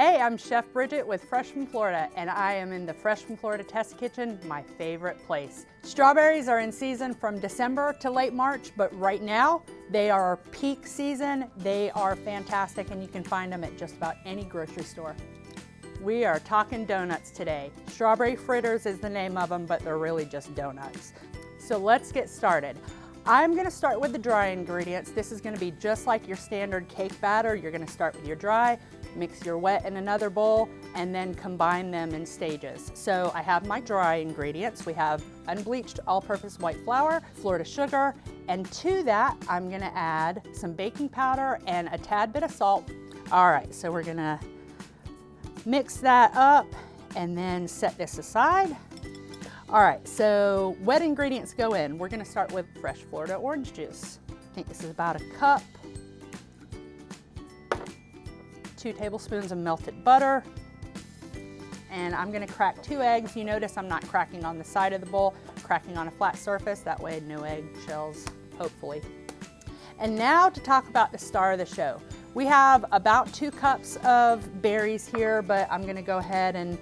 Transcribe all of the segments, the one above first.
Hey, I'm Chef Bridget with Fresh from Florida, and I am in the Fresh from Florida Test Kitchen, my favorite place. Strawberries are in season from December to late March, but right now they are peak season. They are fantastic, and you can find them at just about any grocery store. We are talking donuts today. Strawberry fritters is the name of them, but they're really just donuts. So let's get started. I'm gonna start with the dry ingredients. This is gonna be just like your standard cake batter. You're gonna start with your dry, mix your wet in another bowl, and then combine them in stages. So I have my dry ingredients. We have unbleached all-purpose white flour, Florida sugar, and to that, I'm gonna add some baking powder and a tad bit of salt. All right, so we're gonna mix that up and then set this aside. All right, so wet ingredients go in. We're gonna start with fresh Florida orange juice. I think this is about a cup. 2 tablespoons of melted butter. And I'm gonna crack 2 eggs. You notice I'm not cracking on the side of the bowl, cracking on a flat surface. That way no egg shells, hopefully. And now to talk about the star of the show. We have about 2 cups of berries here, but I'm gonna go ahead and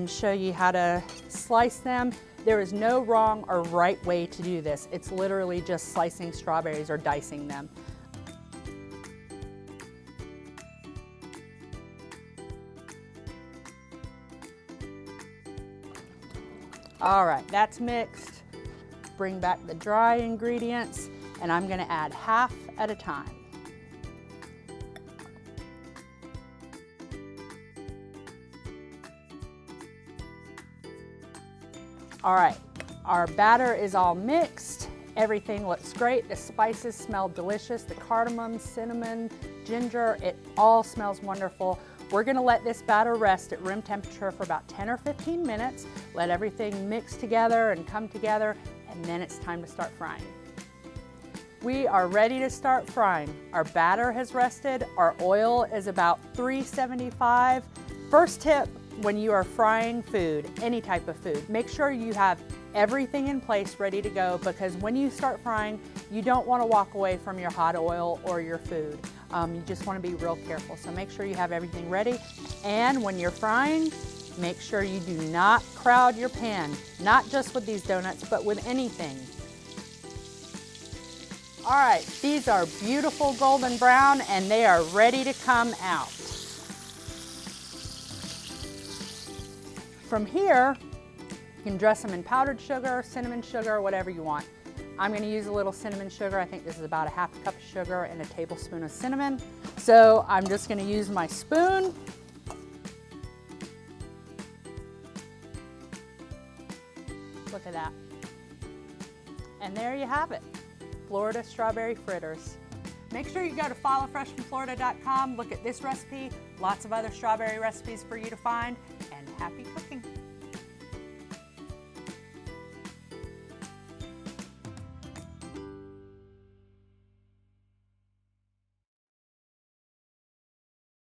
show you how to slice them. There is no wrong or right way to do this. It's literally just slicing strawberries or dicing them. All right, that's mixed. Bring back the dry ingredients, and I'm gonna add half at a time. All right, our batter is all mixed. Everything looks great. The spices smell delicious. The cardamom, cinnamon, ginger, it all smells wonderful. We're gonna let this batter rest at room temperature for about 10 or 15 minutes. Let everything mix together and come together, and then it's time to start frying. We are ready to start frying. Our batter has rested. Our oil is about 375. First tip, when you are frying food, any type of food, make sure you have everything in place ready to go, because when you start frying, you don't want to walk away from your hot oil or your food. You just want to be real careful. So make sure you have everything ready. And when you're frying, make sure you do not crowd your pan, not just with these donuts, but with anything. All right, these are beautiful golden brown, and they are ready to come out. From here, you can dress them in powdered sugar, cinnamon sugar, whatever you want. I'm gonna use a little cinnamon sugar. I think this is about a half a cup of sugar and a tablespoon of cinnamon. So I'm just gonna use my spoon. Look at that. And there you have it, Florida strawberry fritters. Make sure you go to followfreshfromflorida.com, look at this recipe, lots of other strawberry recipes for you to find, and happy cooking.